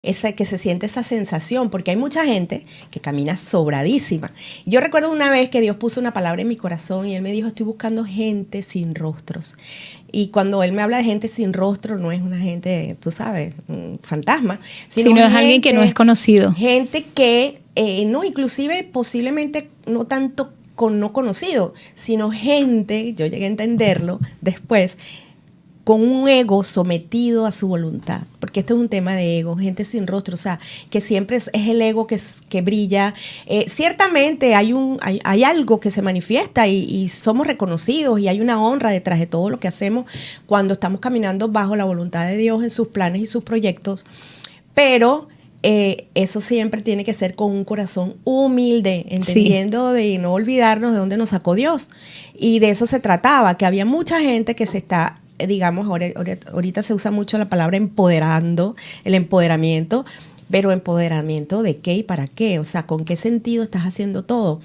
que se siente esa sensación, porque hay mucha gente que camina sobradísima. Yo recuerdo una vez que Dios puso una palabra en mi corazón y Él me dijo, estoy buscando gente sin rostros. Y cuando Él me habla de gente sin rostro, no es una gente, tú sabes, un fantasma, sino es alguien que no es conocido. Gente que, no, inclusive posiblemente no tanto no conocido, sino gente, yo llegué a entenderlo después, con un ego sometido a su voluntad, porque esto es un tema de ego, gente sin rostro, o sea, que siempre es el ego que brilla. Ciertamente hay algo que se manifiesta y somos reconocidos y hay una honra detrás de todo lo que hacemos cuando estamos caminando bajo la voluntad de Dios en sus planes y sus proyectos, pero eso siempre tiene que ser con un corazón humilde, entendiendo de no olvidarnos de dónde nos sacó Dios. Y de eso se trataba, que había mucha gente que se está, digamos, ahorita se usa mucho la palabra empoderando, el empoderamiento, pero ¿empoderamiento de qué y para qué? O sea, ¿con qué sentido estás haciendo todo?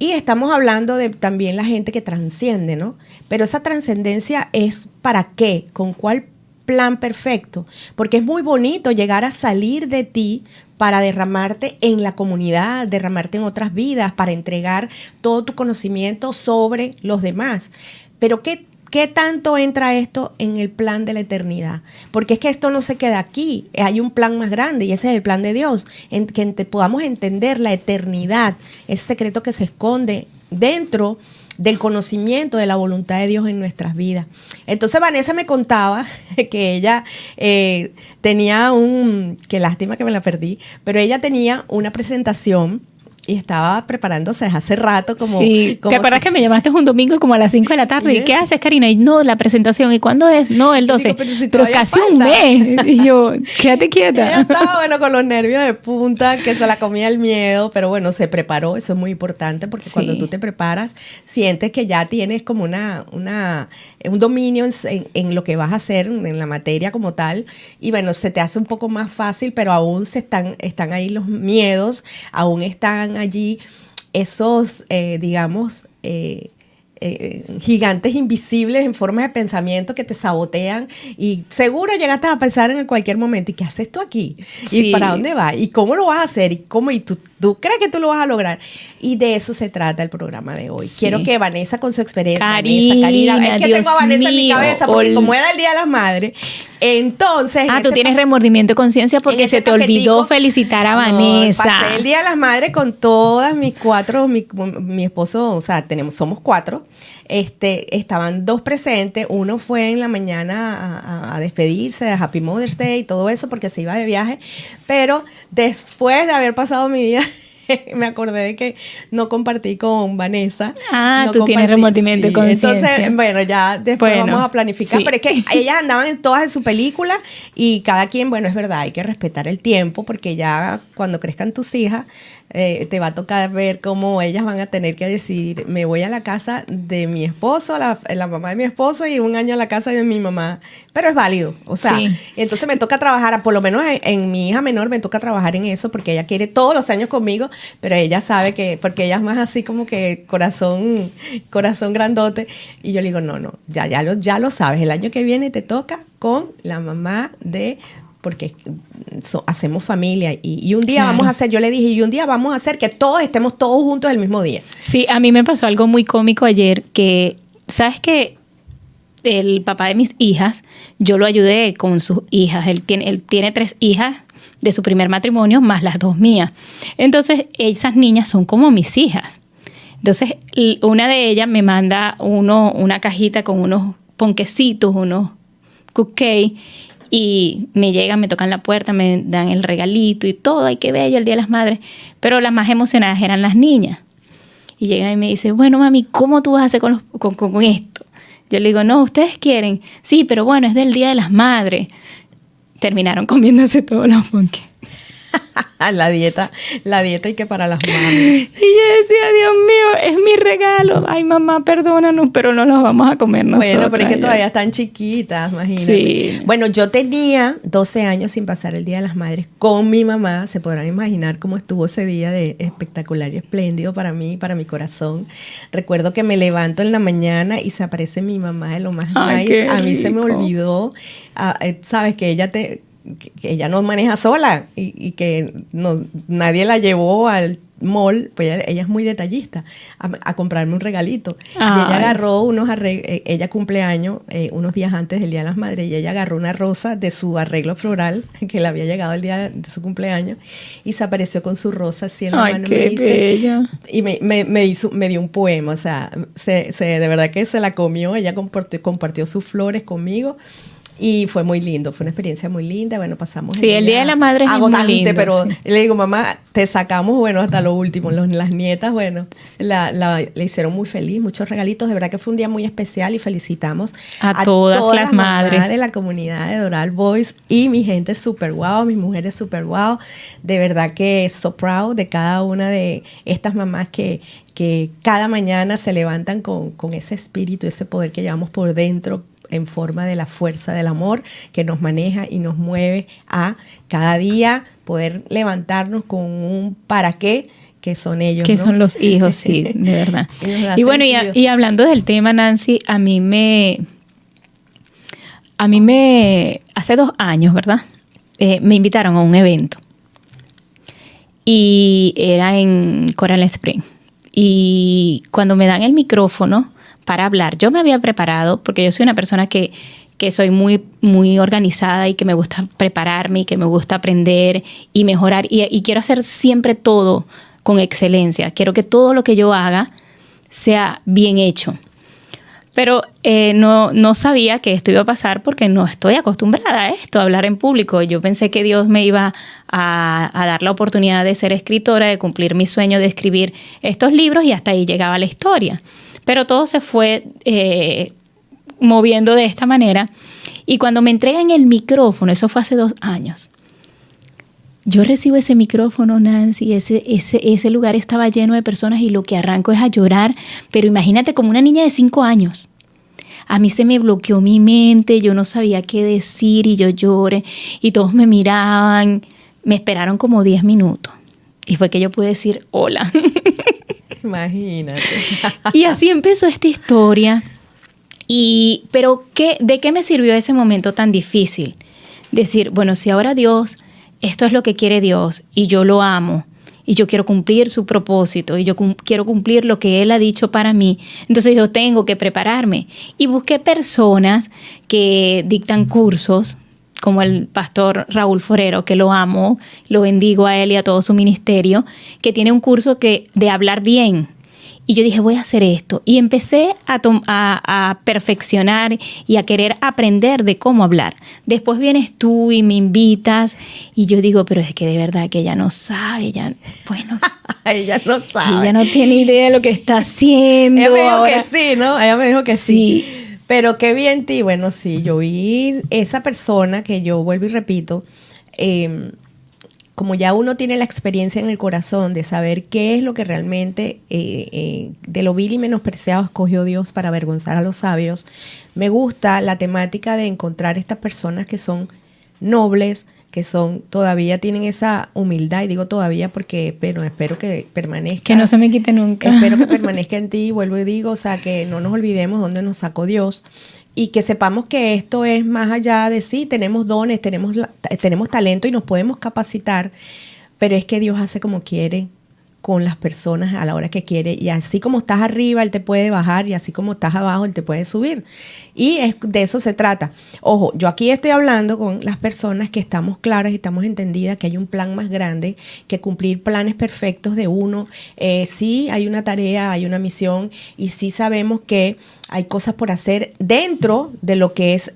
Y estamos hablando de también la gente que trasciende, ¿no? Pero esa trascendencia es ¿para qué? ¿Con cuál plan perfecto? Porque es muy bonito llegar a salir de ti para derramarte en la comunidad, derramarte en otras vidas, para entregar todo tu conocimiento sobre los demás. Pero ¿qué tanto entra esto en el plan de la eternidad? Porque es que esto no se queda aquí, hay un plan más grande y ese es el plan de Dios, en que podamos entender la eternidad, ese secreto que se esconde dentro del conocimiento de la voluntad de Dios en nuestras vidas. Entonces Vanessa me contaba que ella tenía qué lástima que me la perdí, pero ella tenía una presentación y estaba preparándose desde hace rato como... Sí, ¿te acuerdas que me llamaste un domingo como a las 5 de la tarde? ¿Y qué haces, Karina? Y no, la presentación. ¿Y cuándo es? No, el 12. Digo, pero casi falta un mes. Y yo, quédate quieta. Ella estaba, bueno, con los nervios de punta, que se la comía el miedo, pero bueno, se preparó. Eso es muy importante porque cuando tú te preparas, sientes que ya tienes como un dominio en lo que vas a hacer, en la materia como tal. Y bueno, se te hace un poco más fácil, pero aún están ahí los miedos, aún están allí esos, digamos, gigantes invisibles en forma de pensamiento que te sabotean y seguro llegaste a pensar en cualquier momento, ¿y qué haces tú aquí? Sí. ¿Y para dónde vas? ¿Y cómo lo vas a hacer? ¿Y tú crees que tú lo vas a lograr? Y de eso se trata el programa de hoy. Sí. Quiero que Vanessa con su experiencia... Karina, es que Dios tengo a Vanessa mío, en mi cabeza porque como era el Día de las Madres, entonces... tú tienes remordimiento de conciencia porque se te olvidó felicitar a Vanessa. Pasé el Día de las Madres con todas mis cuatro, mi esposo, o sea, somos cuatro. Estaban dos presentes, uno fue en la mañana a despedirse de Happy Mother's Day y todo eso porque se iba de viaje, pero después de haber pasado mi día me acordé de que no compartí con Vanessa. Tú tienes remordimiento de conciencia. Entonces, bueno, ya después vamos a planificar. Sí. Pero es que ellas andaban todas en su película y cada quien, bueno, es verdad, hay que respetar el tiempo porque ya cuando crezcan tus hijas, te va a tocar ver cómo ellas van a tener que decidir, me voy a la casa de mi esposo, la mamá de mi esposo, y un año a la casa de mi mamá. Pero es válido, o sea, entonces me toca trabajar, por lo menos en mi hija menor me toca trabajar en eso porque ella quiere todos los años conmigo, pero ella sabe que, porque ella es más así como que corazón grandote, y yo le digo, no, ya lo sabes, el año que viene te toca con la mamá porque hacemos familia y un día vamos a hacer, yo le dije, y un día vamos a hacer que todos estemos todos juntos el mismo día. Sí, a mí me pasó algo muy cómico ayer que, ¿sabes qué? El papá de mis hijas, yo lo ayudé con sus hijas. Él tiene 3 hijas de su primer matrimonio, más las 2 mías. Entonces, esas niñas son como mis hijas. Entonces, una de ellas me manda una cajita con unos ponquecitos, unos cupcakes, y me llegan, me tocan la puerta, me dan el regalito y todo. ¡Ay, qué bello el Día de las Madres! Pero las más emocionadas eran las niñas. Y llegan y me dicen, bueno, mami, ¿cómo tú vas a hacer con esto? Yo le digo, no, ustedes quieren. Sí, pero bueno, es del Día de las Madres. Terminaron comiéndose todos los ponques. La dieta y que para las mamis. Y yo decía, Dios mío, es mi regalo. Ay, mamá, perdónanos, pero no los vamos a comer nosotros. Bueno, pero es que todavía están chiquitas, imagínate. Sí. Bueno, yo tenía 12 años sin pasar el Día de las Madres con mi mamá. Se podrán imaginar cómo estuvo ese día de espectacular y espléndido para mí, para mi corazón. Recuerdo que me levanto en la mañana y se aparece mi mamá de lo más nice. A mí se me olvidó, sabes que ella que ella no maneja sola y que nadie la llevó al mall, pues ella es muy detallista, a comprarme un regalito. Ay. Y ella agarró unos arreglos, ella cumpleaños unos días antes del Día de las Madres, y ella agarró una rosa de su arreglo floral que le había llegado el día de su cumpleaños y se apareció con su rosa así en la Ay, mano. qué bella. Y me dio un poema, o sea, de verdad que se la comió, ella compartió sus flores conmigo. Y fue muy lindo, fue una experiencia muy linda. Bueno, pasamos Sí, el Día de la Madre es muy agotante, lindo, pero sí. le digo, mamá, te sacamos, bueno, hasta lo último. Las nietas, bueno, le hicieron muy feliz, muchos regalitos. De verdad que fue un día muy especial y felicitamos A todas las madres mamás de la comunidad de Doral Boys y mi gente súper guau, mis mujeres súper guau. De verdad que so proud de cada una de estas mamás que cada mañana se levantan con ese espíritu, ese poder que llevamos por dentro, en forma de la fuerza del amor que nos maneja y nos mueve a cada día poder levantarnos con un para qué, que son ellos, que ¿no? son los hijos, sí, de verdad. Y nos da Y bueno, sentido. y hablando del tema, Nancy, a mí me hace 2 años, ¿verdad? Me invitaron a un evento y era en Coral Spring. Y cuando me dan el micrófono para hablar, yo me había preparado, porque yo soy una persona que soy muy, muy organizada y que me gusta prepararme y que me gusta aprender y mejorar y quiero hacer siempre todo con excelencia. Quiero que todo lo que yo haga sea bien hecho. Pero no sabía que esto iba a pasar porque no estoy acostumbrada a esto, a hablar en público. Yo pensé que Dios me iba a dar la oportunidad de ser escritora, de cumplir mi sueño de escribir estos libros y hasta ahí llegaba la historia. Pero todo se fue moviendo de esta manera. Y cuando me entregan el micrófono, eso fue hace 2 años, yo recibo ese micrófono, Nancy, ese lugar estaba lleno de personas y lo que arranco es a llorar, pero imagínate como una niña de 5 años. A mí se me bloqueó mi mente, yo no sabía qué decir y yo lloré y todos me miraban, me esperaron como 10 minutos y fue que yo pude decir hola. Imagínate. Y así empezó esta historia. Pero ¿de qué me sirvió ese momento tan difícil? Decir, bueno, si ahora Dios, esto es lo que quiere Dios y yo lo amo y yo quiero cumplir su propósito y yo quiero cumplir lo que Él ha dicho para mí, entonces yo tengo que prepararme. Y busqué personas que dictan cursos, como el pastor Raúl Forero, que lo amo, lo bendigo a él y a todo su ministerio, que tiene un curso de hablar bien. Y yo dije, voy a hacer esto. Y empecé a perfeccionar y a querer aprender de cómo hablar. Después vienes tú y me invitas y yo digo, pero es que de verdad que ella no sabe, bueno. Ella no sabe. Ella no tiene idea de lo que está haciendo. Ella me dijo ahora. que sí, ¿no? Ella me dijo que sí. Sí. Pero qué bien ti. Bueno, sí, yo vi esa persona que yo vuelvo y repito, como ya uno tiene la experiencia en el corazón de saber qué es lo que realmente de lo vil y menospreciado escogió Dios para avergonzar a los sabios, me gusta la temática de encontrar estas personas que son nobles, que todavía tienen esa humildad, y digo todavía porque espero que permanezca. Que no se me quite nunca. Espero que permanezca en ti, vuelvo y digo, o sea, que no nos olvidemos dónde nos sacó Dios y que sepamos que esto es más allá de sí, tenemos dones, tenemos talento y nos podemos capacitar, pero es que Dios hace como quiere con las personas a la hora que quiere, y así como estás arriba, Él te puede bajar, y así como estás abajo, Él te puede subir. Y de eso se trata. Ojo, yo aquí estoy hablando con las personas que estamos claras y estamos entendidas que hay un plan más grande que cumplir planes perfectos de uno. Sí hay una tarea, hay una misión, y sí sabemos que hay cosas por hacer dentro de lo que es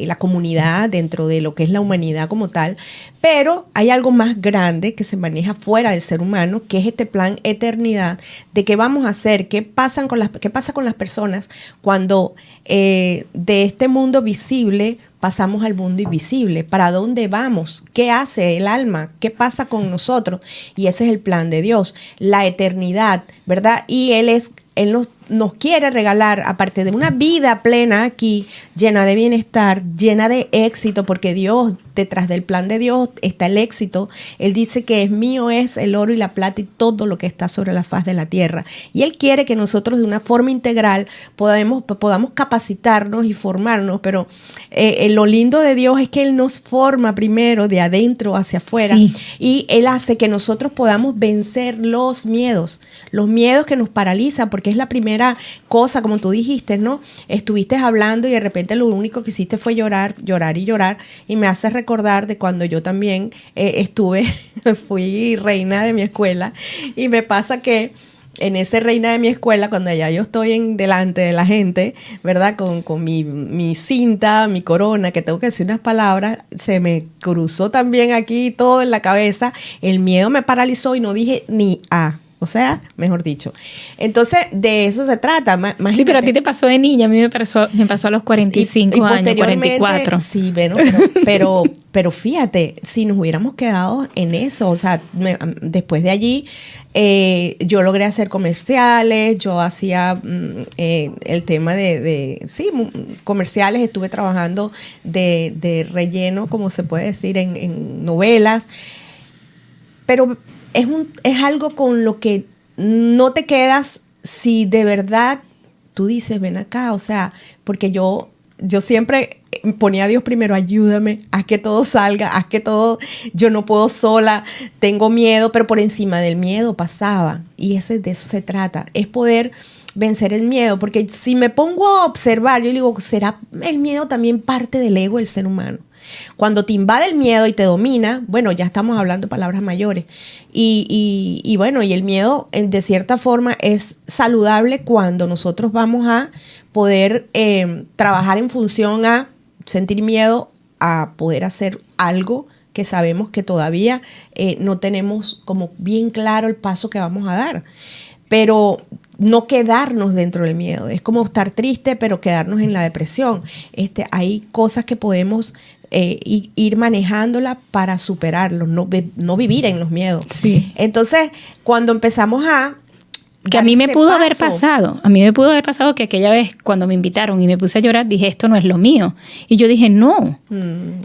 la comunidad, dentro de lo que es la humanidad como tal, pero hay algo más grande que se maneja fuera del ser humano, que es este plan eternidad de qué vamos a hacer, qué pasa con las personas cuando de este mundo visible pasamos al mundo invisible. ¿Para dónde vamos? ¿Qué hace el alma? ¿Qué pasa con nosotros? Y ese es el plan de Dios, la eternidad, ¿verdad? Y Él nos quiere regalar, aparte de una vida plena aquí, llena de bienestar, llena de éxito, porque Dios, detrás del plan de Dios está el éxito. Él dice que mío es el oro y la plata y todo lo que está sobre la faz de la tierra. Y Él quiere que nosotros de una forma integral podamos capacitarnos y formarnos, pero lo lindo de Dios es que Él nos forma primero de adentro hacia afuera, Sí. y Él hace que nosotros podamos vencer los miedos que nos paralizan, porque es la primera cosa, como tú dijiste, ¿no? Estuviste hablando y de repente lo único que hiciste fue llorar, llorar y llorar, y me hace recordar de cuando yo también fui reina de mi escuela, y me pasa que en ese reina de mi escuela, cuando ya yo estoy delante de la gente, ¿verdad? Con mi cinta, mi corona, que tengo que decir unas palabras, se me cruzó también aquí todo en la cabeza, el miedo me paralizó y no dije ni A. O sea, mejor dicho. Entonces, de eso se trata. Sí, pero a ti te pasó de niña, a mí me pasó a los 45 años, 44. Sí, bueno, pero fíjate, si nos hubiéramos quedado en eso, o sea, después de allí, yo logré hacer comerciales, yo hacía el tema sí, comerciales, estuve trabajando de relleno, como se puede decir, en novelas, pero es algo con lo que no te quedas si de verdad tú dices, ven acá, o sea, porque yo siempre ponía a Dios primero, ayúdame, haz que todo salga, haz que todo, yo no puedo sola, tengo miedo, pero por encima del miedo pasaba, y de eso se trata, es poder vencer el miedo, porque si me pongo a observar, yo digo, ¿será el miedo también parte del ego del ser humano? Cuando te invade el miedo y te domina, bueno, ya estamos hablando de palabras mayores. Y bueno, y el miedo de cierta forma es saludable cuando nosotros vamos a poder trabajar en función a sentir miedo, a poder hacer algo que sabemos que todavía no tenemos como bien claro el paso que vamos a dar. Pero no quedarnos dentro del miedo. Es como estar triste, pero quedarnos en la depresión. Hay cosas que podemos ir manejándola para superarlos, no vivir en los miedos. Sí. Entonces, cuando empezamos a que a mí me pudo haber pasado. A mí me pudo haber pasado que aquella vez cuando me invitaron y me puse a llorar, dije, esto no es lo mío. Y yo dije, no.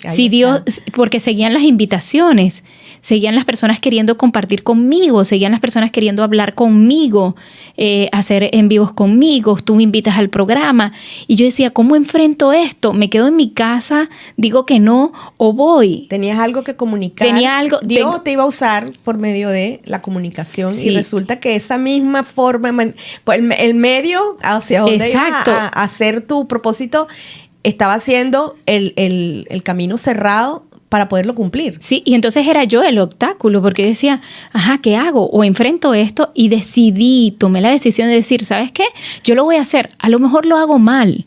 Si Dios, porque seguían las invitaciones, seguían las personas queriendo compartir conmigo, seguían las personas queriendo hablar conmigo, hacer en vivos conmigo, tú me invitas al programa. Y yo decía, ¿cómo enfrento esto? ¿Me quedo en mi casa, digo que no o voy? Tenías algo que comunicar. Dios te iba a usar por medio de la comunicación, sí. Y resulta que esa misma forma, pues el medio hacia donde ibas a hacer tu propósito estaba haciendo el camino cerrado para poderlo cumplir. Sí, y entonces era yo el obstáculo, porque yo decía, ajá, ¿qué hago? O enfrento esto, y tomé la decisión de decir, ¿sabes qué? Yo lo voy a hacer, a lo mejor lo hago mal,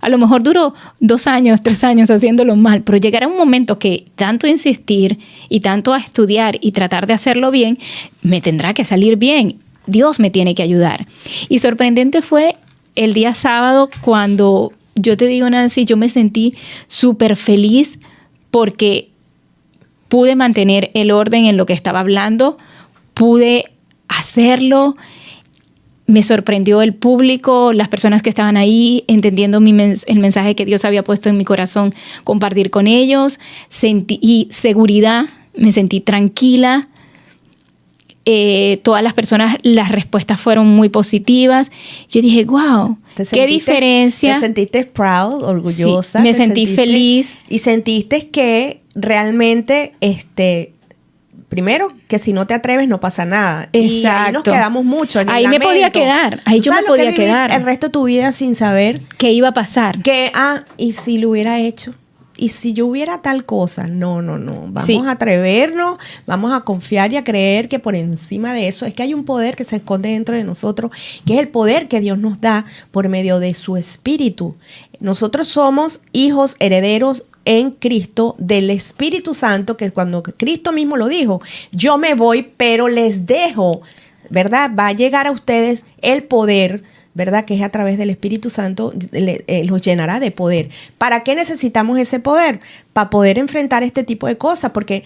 a lo mejor duró 2 años, 3 años haciéndolo mal, pero llegará un momento que tanto insistir y tanto a estudiar y tratar de hacerlo bien, me tendrá que salir bien. Dios me tiene que ayudar. Y sorprendente fue el día sábado cuando yo te digo, Nancy, yo me sentí súper feliz porque pude mantener el orden en lo que estaba hablando, pude hacerlo. Me sorprendió el público, las personas que estaban ahí, entendiendo el mensaje que Dios había puesto en mi corazón, compartir con ellos. Sentí seguridad, me sentí tranquila. Todas las personas, las respuestas fueron muy positivas. Yo dije, wow, qué diferencia. ¿Te sentiste proud, orgullosa? Sí, me sentí feliz. Y sentiste que realmente, primero, que si no te atreves no pasa nada. Exacto. Y ahí nos quedamos mucho en el lamento. Ahí me podía quedar. Ahí yo me podía quedar. El resto de tu vida sin saber qué iba a pasar. ¿Y si lo hubiera hecho? ¿Y si yo hubiera tal cosa? No. Vamos a atrevernos, vamos a confiar y a creer que por encima de eso es que hay un poder que se esconde dentro de nosotros, que es el poder que Dios nos da por medio de su Espíritu. Nosotros somos hijos herederos en Cristo del Espíritu Santo, que cuando Cristo mismo lo dijo, yo me voy, pero les dejo, ¿verdad? Va a llegar a ustedes el poder, ¿verdad? Que es a través del Espíritu Santo, los llenará de poder. ¿Para qué necesitamos ese poder? Para poder enfrentar este tipo de cosas, porque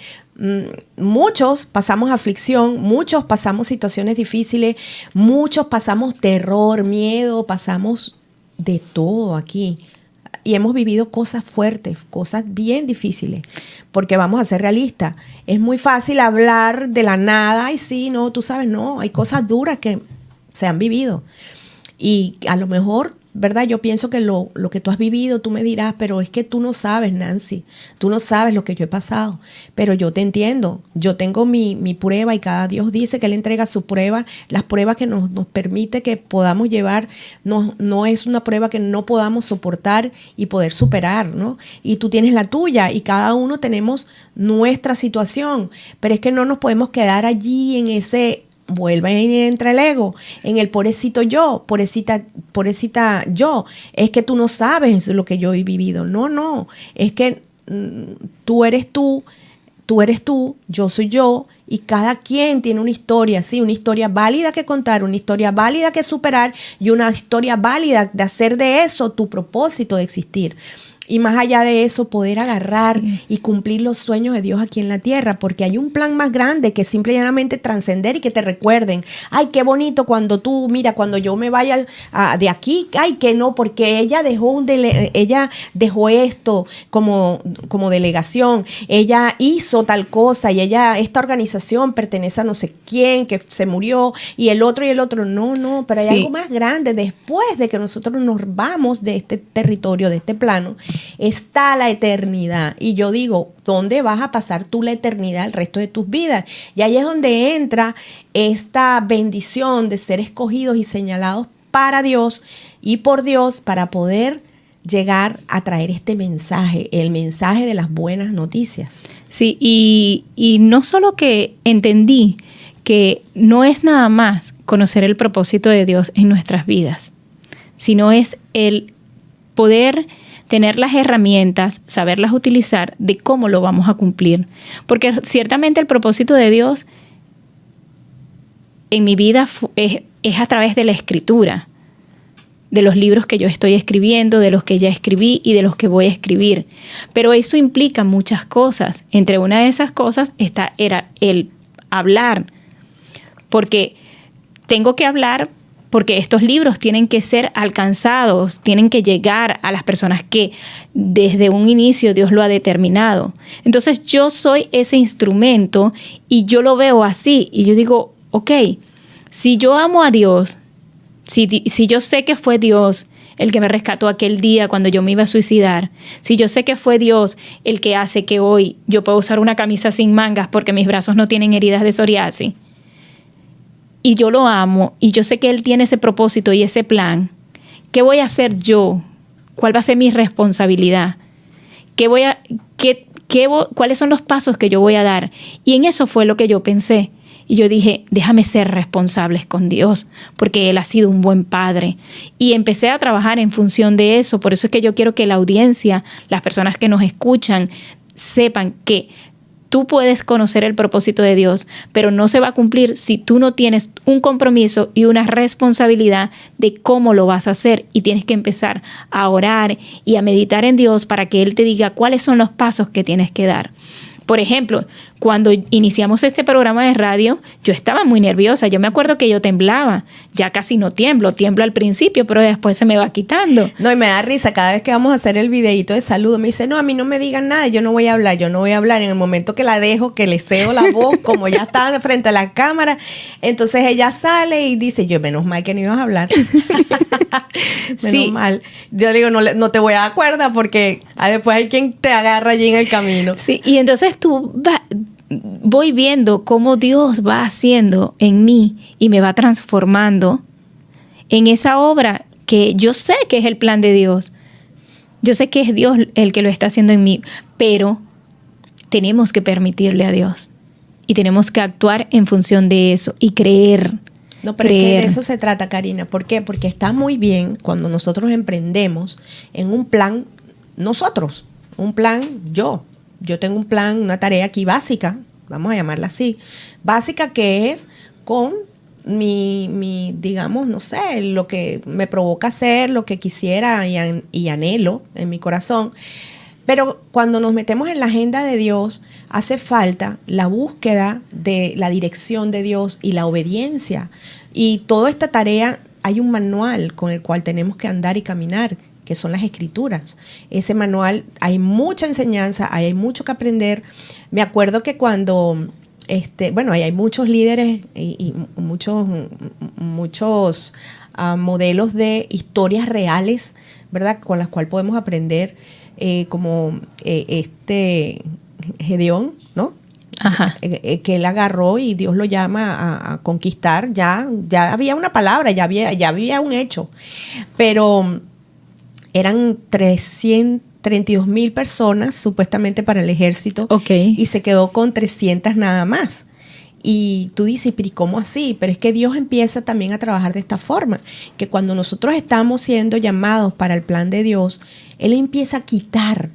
muchos pasamos aflicción, muchos pasamos situaciones difíciles, muchos pasamos terror, miedo, pasamos de todo aquí. Y hemos vivido cosas fuertes, cosas bien difíciles, porque vamos a ser realistas. Es muy fácil hablar de la nada, ay sí, no, tú sabes, no, hay cosas duras que se han vivido. Y a lo mejor, ¿verdad? Yo pienso que lo que tú has vivido, tú me dirás, pero es que tú no sabes, Nancy, tú no sabes lo que yo he pasado, pero yo te entiendo, yo tengo mi prueba y cada Dios dice que Él entrega su prueba, las pruebas que nos permite que podamos llevar, no es una prueba que no podamos soportar y poder superar, ¿no? Y tú tienes la tuya y cada uno tenemos nuestra situación, pero es que no nos podemos quedar allí en ese... Vuelve y entra el ego, en el pobrecito yo, pobrecita yo. Es que tú no sabes lo que yo he vivido. No, es que tú eres tú, yo soy yo, y cada quien tiene una historia, sí, una historia válida que contar, una historia válida que superar y una historia válida de hacer de eso tu propósito de existir. Y más allá de eso, poder agarrar y cumplir los sueños de Dios aquí en la tierra, porque hay un plan más grande que simplemente trascender y que te recuerden, ay, qué bonito cuando tú, mira, cuando yo me vaya de aquí, ay, que no, porque ella dejó esto como delegación, ella hizo tal cosa y esta organización pertenece a no sé quién, que se murió, y el otro, no, pero hay algo más grande después de que nosotros nos vamos de este territorio, de este plano. Está la eternidad. Y yo digo, ¿dónde vas a pasar tú la eternidad el resto de tus vidas? Y ahí es donde entra esta bendición de ser escogidos y señalados para Dios y por Dios para poder llegar a traer este mensaje, el mensaje de las buenas noticias. Sí, y no solo que entendí que no es nada más conocer el propósito de Dios en nuestras vidas, sino es el poder tener las herramientas, saberlas utilizar, de cómo lo vamos a cumplir. Porque ciertamente el propósito de Dios en mi vida es a través de la escritura, de los libros que yo estoy escribiendo, de los que ya escribí y de los que voy a escribir. Pero eso implica muchas cosas. Entre una de esas cosas era el hablar, porque tengo que hablar porque estos libros tienen que ser alcanzados, tienen que llegar a las personas que desde un inicio Dios lo ha determinado. Entonces yo soy ese instrumento y yo lo veo así y yo digo, ok, si yo amo a Dios, si yo sé que fue Dios el que me rescató aquel día cuando yo me iba a suicidar, si yo sé que fue Dios el que hace que hoy yo pueda usar una camisa sin mangas porque mis brazos no tienen heridas de psoriasis, y yo lo amo, y yo sé que Él tiene ese propósito y ese plan, ¿qué voy a hacer yo? ¿Cuál va a ser mi responsabilidad? ¿Cuáles son los pasos que yo voy a dar? Y en eso fue lo que yo pensé. Y yo dije, déjame ser responsables con Dios, porque Él ha sido un buen padre. Y empecé a trabajar en función de eso. Por eso es que yo quiero que la audiencia, las personas que nos escuchan, sepan que tú puedes conocer el propósito de Dios, pero no se va a cumplir si tú no tienes un compromiso y una responsabilidad de cómo lo vas a hacer. Y tienes que empezar a orar y a meditar en Dios para que Él te diga cuáles son los pasos que tienes que dar. Por ejemplo, cuando iniciamos este programa de radio, yo estaba muy nerviosa. Yo me acuerdo que yo temblaba. Ya casi no tiemblo al principio, pero después se me va quitando. No, y me da risa cada vez que vamos a hacer el videito de saludo. Me dice, no, a mí no me digan nada, yo no voy a hablar. En el momento que la dejo, que le cedo la voz, como ya está frente a la cámara, entonces ella sale y dice, yo, menos mal que no ibas a hablar. Menos mal. Yo digo, no te voy a dar cuerda porque después hay quien te agarra allí en el camino. Sí, y entonces voy viendo cómo Dios va haciendo en mí y me va transformando en esa obra que yo sé que es el plan de Dios. Yo sé que es Dios el que lo está haciendo en mí, pero tenemos que permitirle a Dios y tenemos que actuar en función de eso y creer. No, pero es que de eso se trata, Karina. ¿Por qué? Porque está muy bien cuando nosotros emprendemos en un plan, yo tengo un plan, una tarea aquí básica, vamos a llamarla así, básica, que es con mi digamos, no sé, lo que me provoca hacer, lo que quisiera y anhelo en mi corazón. Pero cuando nos metemos en la agenda de Dios, hace falta la búsqueda de la dirección de Dios y la obediencia. Y toda esta tarea, hay un manual con el cual tenemos que andar y caminar, que son las Escrituras. Ese manual, hay mucha enseñanza, hay mucho que aprender. Me acuerdo que cuando, bueno, hay muchos líderes y muchos modelos de historias reales, ¿verdad? Con las cuales podemos aprender, como Gedeón, ¿no? Ajá. Que él agarró y Dios lo llama a conquistar. Ya había una palabra, ya había un hecho. Pero eran 332,000 personas supuestamente para el ejército. Ok. Y se quedó con 300 nada más. Y tú dices, pero ¿y cómo así? Pero es que Dios empieza también a trabajar de esta forma, que cuando nosotros estamos siendo llamados para el plan de Dios, Él empieza a quitar,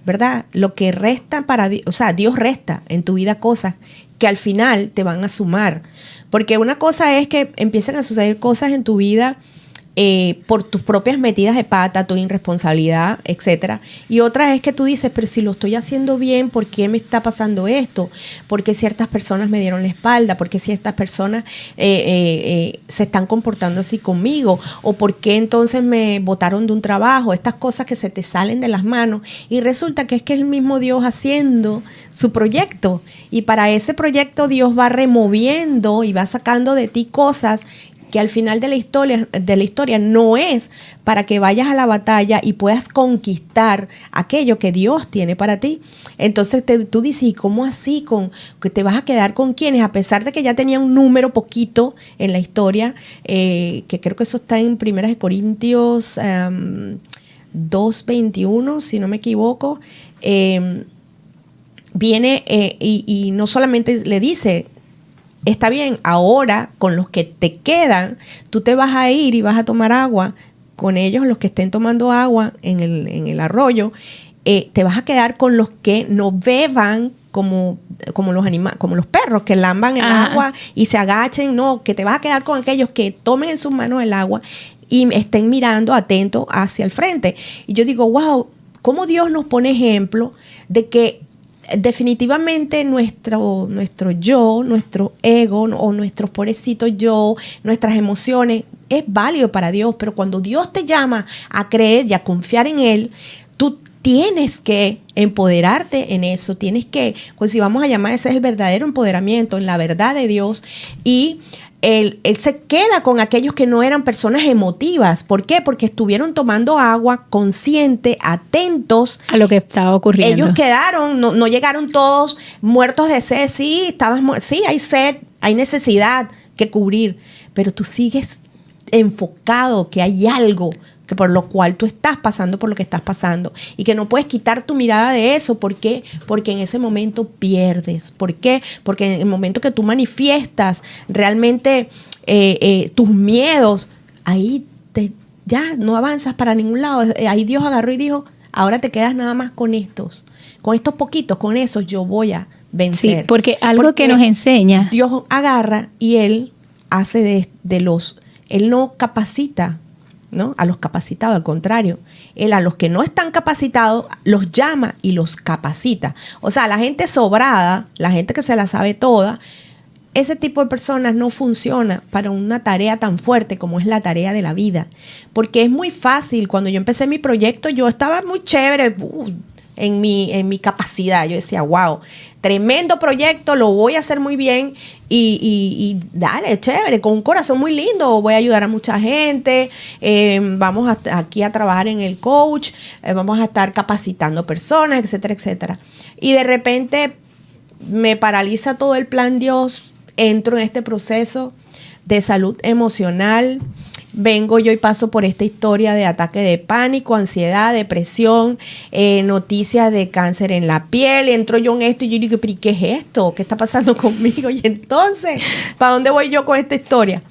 ¿verdad? Lo que resta para Dios, o sea, Dios resta en tu vida cosas que al final te van a sumar. Porque una cosa es que empiezan a suceder cosas en tu vida por tus propias metidas de pata, tu irresponsabilidad, etcétera. Y otra es que tú dices, pero si lo estoy haciendo bien, ¿por qué me está pasando esto? ¿Por qué ciertas personas me dieron la espalda? ¿Por qué ciertas personas se están comportando así conmigo? ¿O por qué entonces me botaron de un trabajo? Estas cosas que se te salen de las manos y resulta que es el mismo Dios haciendo su proyecto. Y para ese proyecto Dios va removiendo y va sacando de ti cosas que al final de la historia no es para que vayas a la batalla y puedas conquistar aquello que Dios tiene para ti. Entonces tú dices, ¿y cómo así? ¿Que te vas a quedar con quiénes? A pesar de que ya tenía un número poquito en la historia, que creo que eso está en 1 Corintios 2:21, si no me equivoco, viene y no solamente le dice, está bien, ahora con los que te quedan, tú te vas a ir y vas a tomar agua con ellos, los que estén tomando agua en el arroyo, te vas a quedar con los que no beban como los perros que lamban el agua y se agachen, no, que te vas a quedar con aquellos que tomen en sus manos el agua y estén mirando atentos hacia el frente. Y yo digo, wow, cómo Dios nos pone ejemplo de que definitivamente nuestro yo, nuestro ego o nuestros pobrecitos yo, nuestras emociones, es válido para Dios, pero cuando Dios te llama a creer y a confiar en Él, tú tienes que empoderarte en eso, tienes que, pues si vamos a llamar, ese es el verdadero empoderamiento, en la verdad de Dios. Y Él se queda con aquellos que no eran personas emotivas. ¿Por qué? Porque estuvieron tomando agua consciente, atentos a lo que estaba ocurriendo. Ellos quedaron, no llegaron todos muertos de sed. Sí, sí, hay sed, hay necesidad que cubrir, pero tú sigues enfocado que hay algo que por lo cual tú estás pasando por lo que estás pasando y que no puedes quitar tu mirada de eso. ¿Por qué? Porque en ese momento pierdes. ¿Por qué? Porque en el momento que tú manifiestas realmente tus miedos, ahí ya no avanzas para ningún lado. Ahí Dios agarró y dijo, ahora te quedas nada más con estos poquitos, con esos yo voy a vencer. Sí, porque que nos enseña. Dios agarra y Él hace Él no capacita, ¿no?, a los capacitados, al contrario, Él a los que no están capacitados los llama y los capacita. O sea, la gente sobrada, la gente que se la sabe toda, ese tipo de personas no funciona para una tarea tan fuerte como es la tarea de la vida. Porque es muy fácil. Cuando yo empecé mi proyecto, yo estaba muy chévere en mi capacidad. Yo decía, wow, tremendo proyecto, lo voy a hacer muy bien y dale, chévere, con un corazón muy lindo, voy a ayudar a mucha gente, vamos aquí a trabajar en el coach, vamos a estar capacitando personas, etcétera, etcétera. Y de repente me paraliza todo el plan Dios, entro en este proceso de salud emocional, vengo yo y paso por esta historia de ataque de pánico, ansiedad, depresión, noticias de cáncer en la piel, entro yo en esto y yo digo, ¿pero qué es esto? ¿Qué está pasando conmigo? Y entonces, ¿para dónde voy yo con esta historia?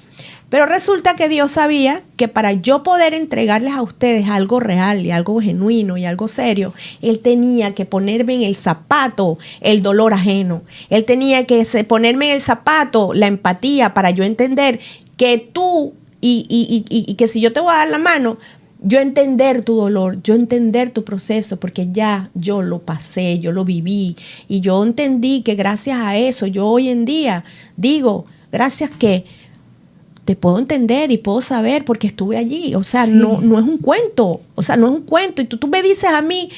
Pero resulta que Dios sabía que para yo poder entregarles a ustedes algo real y algo genuino y algo serio, Él tenía que ponerme en el zapato el dolor ajeno. Él tenía que ponerme en el zapato la empatía para yo entender que tú y que si yo te voy a dar la mano, yo entender tu dolor, yo entender tu proceso, porque ya yo lo pasé, yo lo viví y yo entendí que gracias a eso yo hoy en día digo, gracias que te puedo entender y puedo saber porque estuve allí. O sea, Sí. no es un cuento. O sea, no es un cuento. Y tú me dices a mí,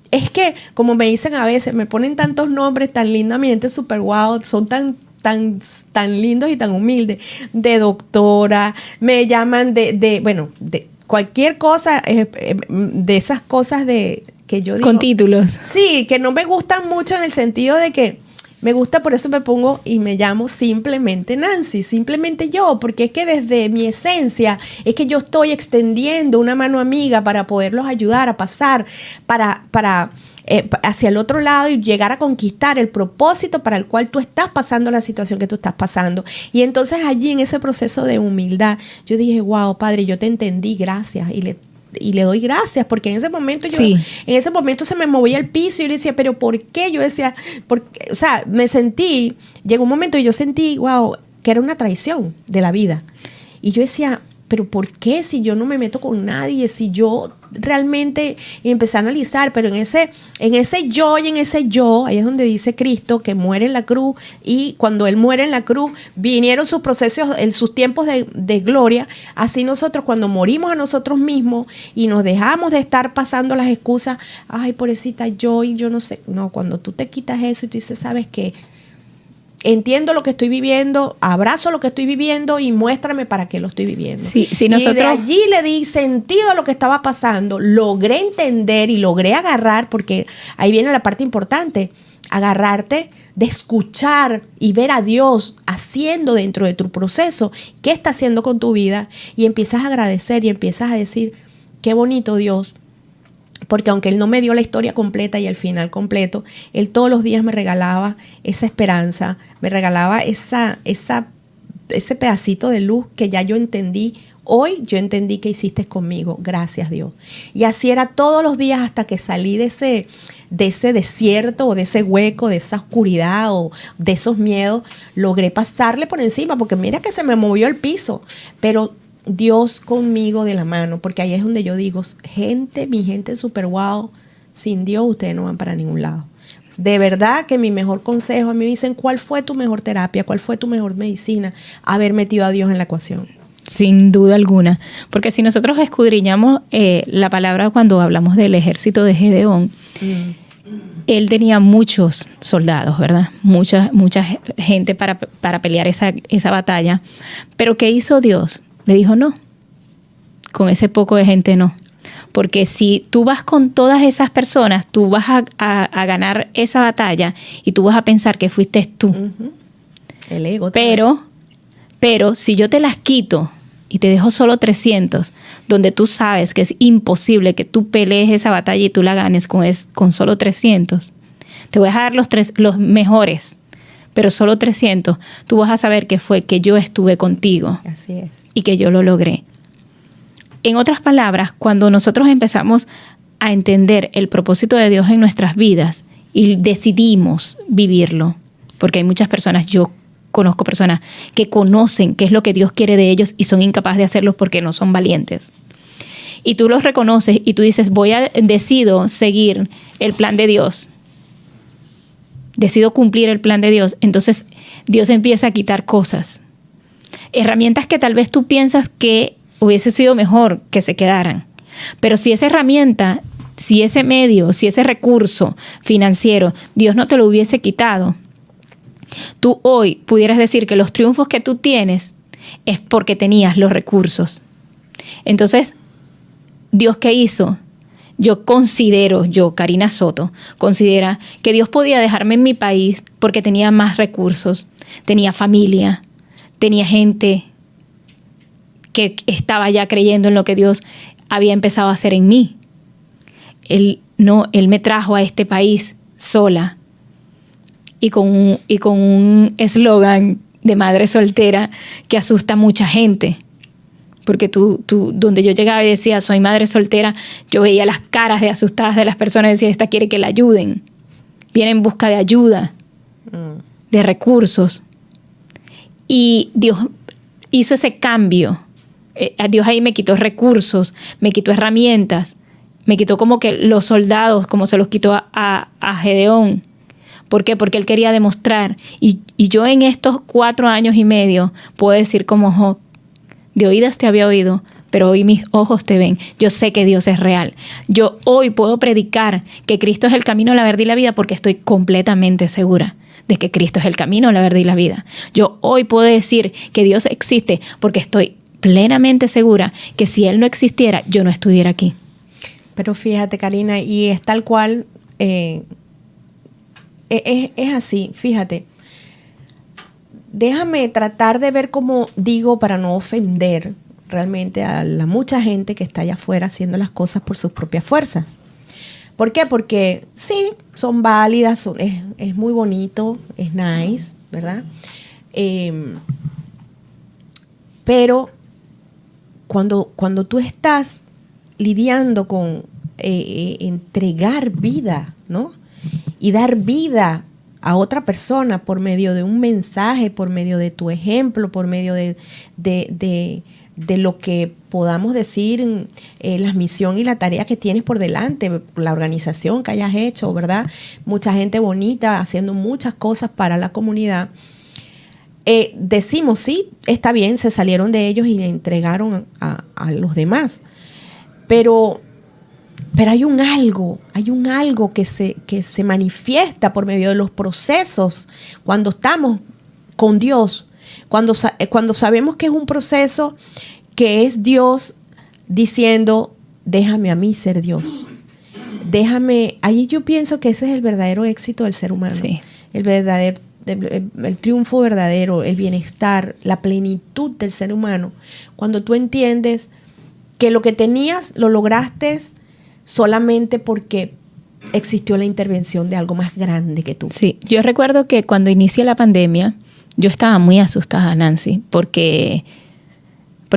es que, como me dicen a veces, me ponen tantos nombres tan lindos, mi gente súper guau, son tan lindos y tan humildes. De doctora, me llaman de cualquier cosa, de esas cosas que yo digo. Con títulos. Sí, que no me gustan mucho en el sentido de que me gusta, por eso me pongo y me llamo simplemente Nancy, simplemente yo, porque es que desde mi esencia es que yo estoy extendiendo una mano amiga para poderlos ayudar a pasar hacia el otro lado y llegar a conquistar el propósito para el cual tú estás pasando la situación que tú estás pasando. Y entonces allí en ese proceso de humildad, yo dije, wow, Padre, yo te entendí, gracias. Y le doy gracias, porque en ese momento Sí. en ese momento se me movía el piso y yo le decía, pero ¿por qué? Yo decía, o sea, llegó un momento y yo sentí, wow, que era una traición de la vida. Y yo decía, pero ¿por qué si yo no me meto con nadie? Si yo realmente, y empecé a analizar, pero en ese yo y en ese yo, ahí es donde dice Cristo que muere en la cruz, y cuando Él muere en la cruz, vinieron sus procesos, sus tiempos de gloria. Así nosotros cuando morimos a nosotros mismos y nos dejamos de estar pasando las excusas, ay, pobrecita yo y yo no sé, no, cuando tú te quitas eso y tú dices, ¿sabes qué? Entiendo lo que estoy viviendo, abrazo lo que estoy viviendo y muéstrame para qué lo estoy viviendo. Sí, sí, y de nosotros... allí le di sentido a lo que estaba pasando, logré entender y logré agarrar, porque ahí viene la parte importante, agarrarte de escuchar y ver a Dios haciendo dentro de tu proceso, qué está haciendo con tu vida, y empiezas a agradecer y empiezas a decir, qué bonito Dios. Porque aunque Él no me dio la historia completa y el final completo, Él todos los días me regalaba esa esperanza, me regalaba ese pedacito de luz que ya yo entendí. Hoy yo entendí que hiciste conmigo, gracias Dios. Y así era todos los días hasta que salí de ese desierto o de ese hueco, de esa oscuridad o de esos miedos. Logré pasarle por encima, porque mira que se me movió el piso, pero Dios conmigo de la mano, porque ahí es donde yo digo, mi gente super wow, sin Dios ustedes no van para ningún lado. De verdad que mi mejor consejo, a mí me dicen, ¿cuál fue tu mejor terapia? ¿Cuál fue tu mejor medicina? Haber metido a Dios en la ecuación. Sin duda alguna, porque si nosotros escudriñamos la palabra cuando hablamos del ejército de Gedeón, él tenía muchos soldados, ¿verdad? Mucha gente para pelear esa batalla. Pero ¿qué hizo Dios? Le dijo no, con ese poco de gente no. Porque si tú vas con todas esas personas, tú vas a ganar esa batalla y tú vas a pensar que fuiste tú. Uh-huh. El ego. Pero si yo te las quito y te dejo solo 300, donde tú sabes que es imposible que tú pelees esa batalla y tú la ganes con solo 300, te voy a dar los mejores, pero solo 300, tú vas a saber que fue que yo estuve contigo. Así es. Y que yo lo logré. En otras palabras, cuando nosotros empezamos a entender el propósito de Dios en nuestras vidas y decidimos vivirlo, porque hay muchas personas, yo conozco personas que conocen qué es lo que Dios quiere de ellos y son incapaces de hacerlo porque no son valientes. Y tú los reconoces y tú dices, decido seguir el plan de Dios. Decido cumplir el plan de Dios. Entonces Dios empieza a quitar cosas. Herramientas que tal vez tú piensas que hubiese sido mejor que se quedaran. Pero si esa herramienta, si ese medio, si ese recurso financiero, Dios no te lo hubiese quitado, tú hoy pudieras decir que los triunfos que tú tienes es porque tenías los recursos. Entonces, ¿Dios qué hizo? Karina Soto, considera que Dios podía dejarme en mi país porque tenía más recursos, tenía familia, tenía gente que estaba ya creyendo en lo que Dios había empezado a hacer en mí. Él me trajo a este país sola y con un eslogan de madre soltera que asusta a mucha gente. Porque donde yo llegaba y decía, soy madre soltera, yo veía las caras de asustadas de las personas y decía, esta quiere que la ayuden. Viene en busca de ayuda, de recursos. Y Dios hizo ese cambio Dios ahí me quitó recursos, me quitó herramientas, me quitó como que los soldados, como se los quitó a Gedeón. ¿Por qué? Porque él quería demostrar. Y yo en estos 4 años y medio puedo decir como Job, de oídas te había oído, pero hoy mis ojos te ven. Yo sé que Dios es real. Yo hoy puedo predicar que Cristo es el camino, la verdad y la vida porque estoy completamente segura de que Cristo es el camino, la verdad y la vida. Yo hoy puedo decir que Dios existe porque estoy plenamente segura que si Él no existiera, yo no estuviera aquí. Pero fíjate, Karina, y es tal cual, es así, fíjate. Déjame tratar de ver cómo digo para no ofender realmente a la mucha gente que está allá afuera haciendo las cosas por sus propias fuerzas. ¿Por qué? Porque sí, son válidas, es muy bonito, es nice, ¿verdad? Pero cuando tú estás lidiando con entregar vida, ¿no? Y dar vida a otra persona por medio de un mensaje, por medio de tu ejemplo, por medio de lo que podamos decir, la misión y la tarea que tienes por delante, la organización que hayas hecho, ¿verdad? Mucha gente bonita haciendo muchas cosas para la comunidad. Decimos, sí, está bien, se salieron de ellos y le entregaron a los demás. Pero hay un algo que se manifiesta por medio de los procesos cuando estamos con Dios, cuando sabemos que es un proceso que es Dios diciendo, déjame a mí ser Dios. Déjame, ahí yo pienso que ese es el verdadero éxito del ser humano. Sí. El triunfo verdadero, el bienestar, la plenitud del ser humano. Cuando tú entiendes que lo que tenías lo lograste solamente porque existió la intervención de algo más grande que tú. Sí, yo recuerdo que cuando inicia la pandemia, yo estaba muy asustada, Nancy, porque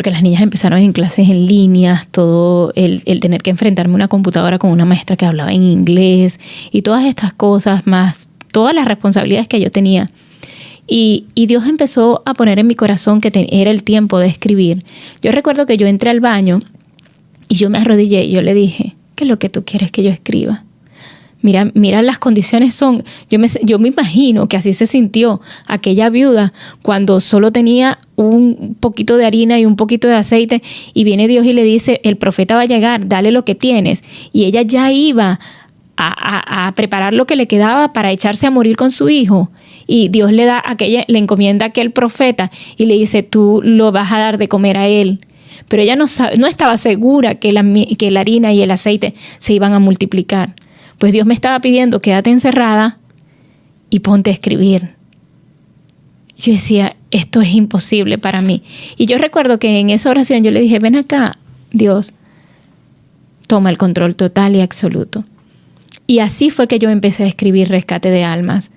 las niñas empezaron en clases en línea, todo el tener que enfrentarme a una computadora con una maestra que hablaba en inglés y todas estas cosas, más todas las responsabilidades que yo tenía. Y Dios empezó a poner en mi corazón que era el tiempo de escribir. Yo recuerdo que yo entré al baño y yo me arrodillé y yo le dije, ¿qué es lo que tú quieres que yo escriba? Mira, las condiciones son... Yo me imagino que así se sintió aquella viuda cuando solo tenía un poquito de harina y un poquito de aceite y viene Dios y le dice, el profeta va a llegar, dale lo que tienes. Y ella ya iba a preparar lo que le quedaba para echarse a morir con su hijo. Y Dios le encomienda a aquel profeta y le dice, tú lo vas a dar de comer a él. Pero ella no estaba segura que la harina y el aceite se iban a multiplicar. Pues Dios me estaba pidiendo, quédate encerrada y ponte a escribir. Yo decía, esto es imposible para mí. Y yo recuerdo que en esa oración yo le dije, ven acá, Dios, toma el control total y absoluto. Y así fue que yo empecé a escribir Rescate de Almas.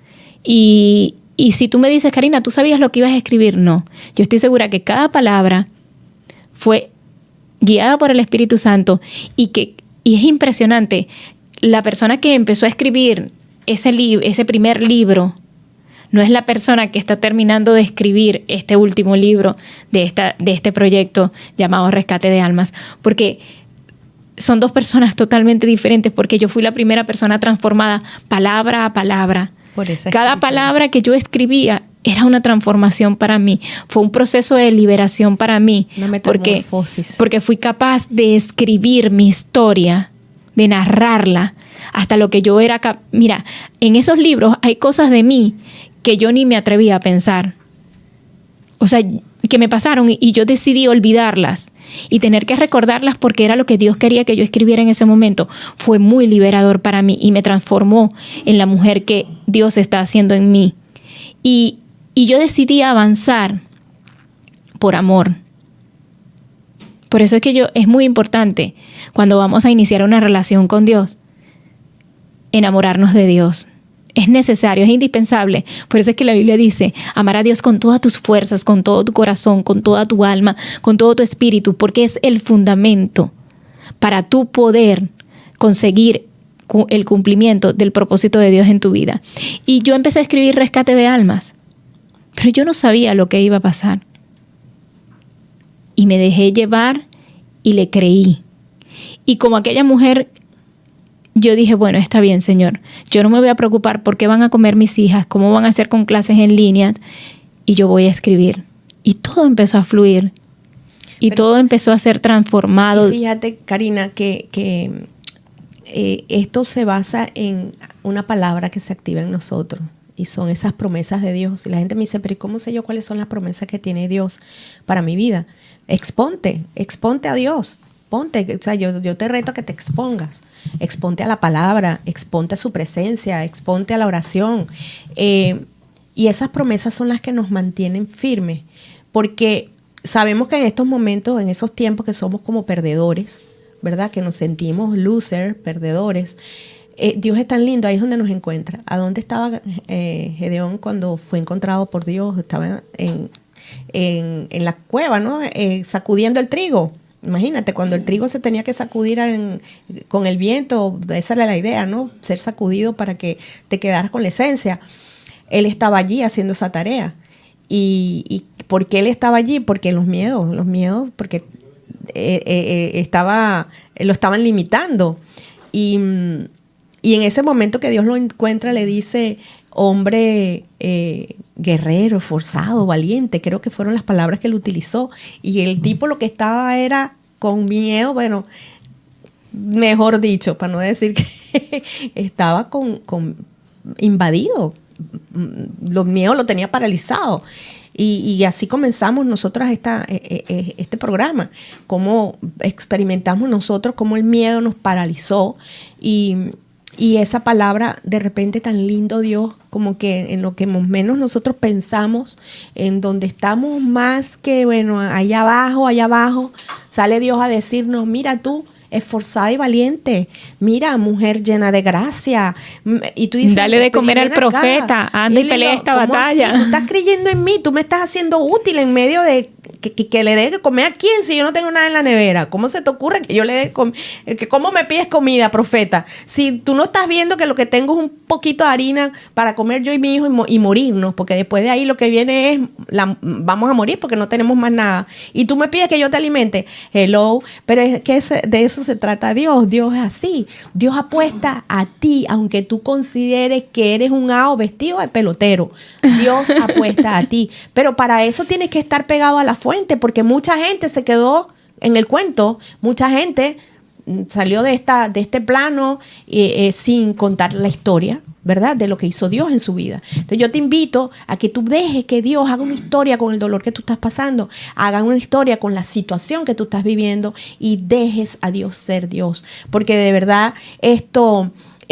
Y si tú me dices, Karina, ¿tú sabías lo que ibas a escribir? No. Yo estoy segura que cada palabra fue guiada por el Espíritu Santo y es impresionante. La persona que empezó a escribir ese primer libro no es la persona que está terminando de escribir este último libro de este proyecto llamado Rescate de Almas, porque son dos personas totalmente diferentes, porque yo fui la primera persona transformada palabra a palabra. Cada palabra que yo escribía era una transformación para mí. Fue un proceso de liberación para mí. Una metamorfosis. Porque fui capaz de escribir mi historia, de narrarla, hasta lo que yo era capaz. Mira, en esos libros hay cosas de mí que yo ni me atrevía a pensar. O sea, que me pasaron y yo decidí olvidarlas y tener que recordarlas porque era lo que Dios quería que yo escribiera en ese momento. Fue muy liberador para mí y me transformó en la mujer que Dios está haciendo en mí. Y yo decidí avanzar por amor. Por eso es que es muy importante cuando vamos a iniciar una relación con Dios, enamorarnos de Dios. Es necesario, es indispensable. Por eso es que la Biblia dice, amar a Dios con todas tus fuerzas, con todo tu corazón, con toda tu alma, con todo tu espíritu, porque es el fundamento para tú poder conseguir el cumplimiento del propósito de Dios en tu vida. Y yo empecé a escribir Rescate de Almas, pero yo no sabía lo que iba a pasar. y me dejé llevar y le creí. Y como aquella mujer, yo dije, bueno, está bien, Señor, yo no me voy a preocupar por qué van a comer mis hijas, cómo van a hacer con clases en línea, y yo voy a escribir. Y todo empezó a fluir. Y todo empezó a ser transformado. Y fíjate, Karina, que esto se basa en una palabra que se activa en nosotros. Y son esas promesas de Dios. Y la gente me dice, pero ¿y cómo sé yo cuáles son las promesas que tiene Dios para mi vida? Exponte a Dios. Ponte, o sea, yo te reto a que te expongas. Exponte a la palabra, exponte a su presencia, exponte a la oración. Y esas promesas son las que nos mantienen firmes. Porque sabemos que en estos momentos, en esos tiempos que somos como perdedores, ¿verdad? Que nos sentimos losers, perdedores. Dios es tan lindo, ahí es donde nos encuentra. ¿A dónde estaba Gedeón cuando fue encontrado por Dios? Estaba en la cueva, ¿no? Sacudiendo el trigo. Imagínate, cuando el trigo se tenía que sacudir con el viento, esa era la idea, ¿no? Ser sacudido para que te quedaras con la esencia. Él estaba allí haciendo esa tarea. ¿Y por qué él estaba allí? Porque los miedos, porque lo estaban limitando. Y en ese momento que Dios lo encuentra, le dice, hombre guerrero, esforzado, valiente, creo que fueron las palabras que él utilizó. Y el tipo lo que estaba era con miedo, bueno, mejor dicho, para no decir que estaba con invadido. Los miedos lo tenía paralizado. Y así comenzamos nosotros este programa, cómo experimentamos nosotros, cómo el miedo nos paralizó y esa palabra de repente tan lindo Dios, como que en lo que menos nosotros pensamos, en donde estamos más que, bueno, allá abajo, sale Dios a decirnos, mira tú, esforzada y valiente, mira, mujer llena de gracia. Y tú dices, dale de comer al profeta, anda y pelea esta batalla. Tú estás creyendo en mí, tú me estás haciendo útil en medio de que le dé de comer a quién si yo no tengo nada en la nevera. ¿Cómo se te ocurre que yo le dé cómo me pides comida, profeta? Si tú no estás viendo que lo que tengo es un poquito de harina para comer yo y mi hijo y morirnos, porque después de ahí lo que viene es vamos a morir porque no tenemos más nada. Y tú me pides que yo te alimente. Hello, pero es que de eso se trata Dios. Dios es así. Dios apuesta a ti, aunque tú consideres que eres un ao vestido de pelotero. Dios apuesta a ti. Pero para eso tienes que estar pegado a la fuente, porque mucha gente se quedó en el cuento, mucha gente salió de este plano sin contar la historia, ¿verdad? De lo que hizo Dios en su vida. Entonces yo te invito a que tú dejes que Dios haga una historia con el dolor que tú estás pasando, haga una historia con la situación que tú estás viviendo y dejes a Dios ser Dios. Porque de verdad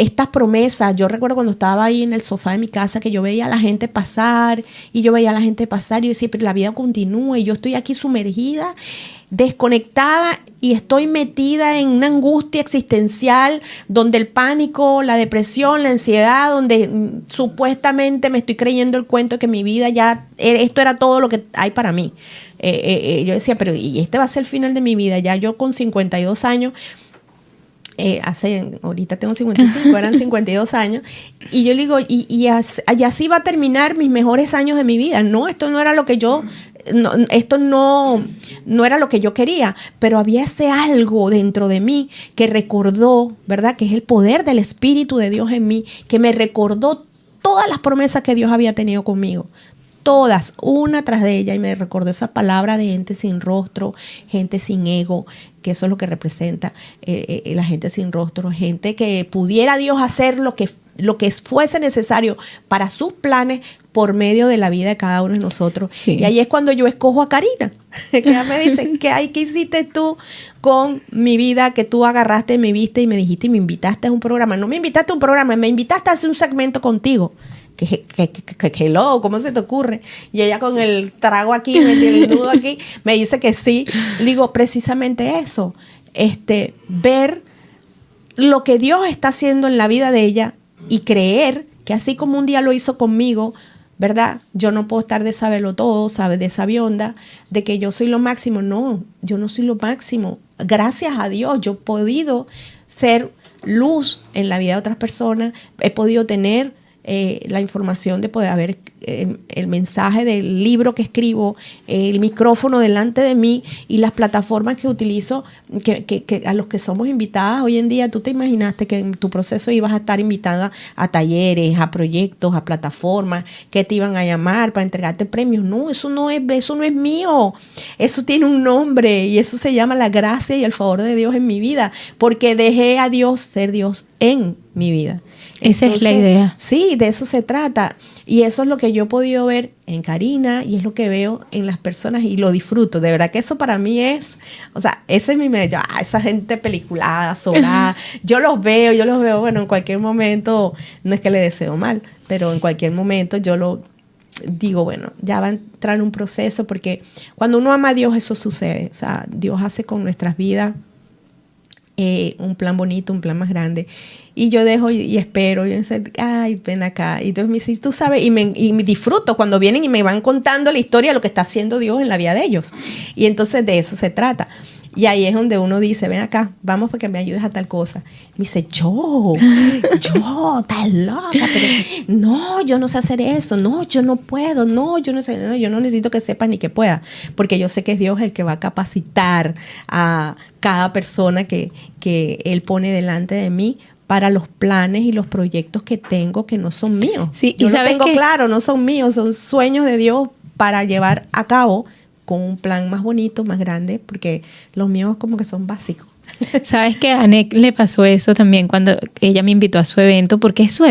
estas promesas, yo recuerdo cuando estaba ahí en el sofá de mi casa que yo veía a la gente pasar y yo decía, pero la vida continúa y yo estoy aquí sumergida, desconectada y estoy metida en una angustia existencial donde el pánico, la depresión, la ansiedad, donde supuestamente me estoy creyendo el cuento de que mi vida ya, esto era todo lo que hay para mí. Yo decía, pero ¿y este va a ser el final de mi vida? Ya yo con 52 años, ahorita tengo 55, eran 52 años, y yo le digo, y así va a terminar mis mejores años de mi vida. No, esto no era lo que yo, esto no era lo que yo quería, pero había ese algo dentro de mí que recordó, ¿verdad? Que es el poder del Espíritu de Dios en mí, que me recordó todas las promesas que Dios había tenido conmigo. Todas, una tras de ella, y me recordó esa palabra de gente sin rostro, gente sin ego, que eso es lo que representa la gente sin rostro, gente que pudiera Dios hacer lo que fuese necesario para sus planes por medio de la vida de cada uno de nosotros. Sí. Y ahí es cuando yo escojo a Karina, que ella me dice, ¿qué hiciste tú con mi vida? Que tú agarraste, me viste y me dijiste y me invitaste a un programa. No me invitaste a un programa, me invitaste a hacer un segmento contigo. Que hello, ¿cómo se te ocurre? Y ella con el trago aquí, el nudo aquí, me dice que sí. Le digo, precisamente eso, ver lo que Dios está haciendo en la vida de ella y creer que así como un día lo hizo conmigo, ¿verdad? Yo no puedo estar de saberlo todo, de sabionda, de que yo soy lo máximo. No, yo no soy lo máximo. Gracias a Dios, yo he podido ser luz en la vida de otras personas, he podido tener la información de poder haber el mensaje del libro que escribo, el micrófono delante de mí y las plataformas que utilizo, que a los que somos invitadas hoy en día. ¿Tú te imaginaste que en tu proceso ibas a estar invitada a talleres, a proyectos, a plataformas que te iban a llamar para entregarte premios? No, eso no es mío. Eso tiene un nombre y eso se llama la gracia y el favor de Dios en mi vida, porque dejé a Dios ser Dios en mi vida. Esa es la idea. Sí, de eso se trata. Y eso es lo que yo he podido ver en Karina y es lo que veo en las personas y lo disfruto. De verdad que eso para mí es, o sea, ese es mi medio. Esa gente peliculada, sobrada. Yo los veo, bueno, en cualquier momento, no es que le deseo mal, pero en cualquier momento yo lo digo, bueno, ya va a entrar un proceso, porque cuando uno ama a Dios eso sucede. O sea, Dios hace con nuestras vidas un plan bonito, un plan más grande. Y yo dejo y espero, y dice, ay, ven acá. Y entonces me dice, tú sabes, y me disfruto cuando vienen y me van contando la historia de lo que está haciendo Dios en la vida de ellos. Y entonces de eso se trata. Y ahí es donde uno dice, ven acá, vamos para que me ayudes a tal cosa. Me dice, yo, estás loca, pero no, yo no sé hacer eso, no, yo no puedo, no, yo no sé, no, yo no necesito que sepas ni que pueda, porque yo sé que es Dios el que va a capacitar a cada persona que Él pone delante de mí para los planes y los proyectos que tengo que no son míos. Sí, yo y lo tengo claro, no son míos, son sueños de Dios para llevar a cabo con un plan más bonito, más grande, porque los míos como que son básicos. ¿Sabes que a Anek le pasó eso también cuando ella me invitó a su evento? Porque es su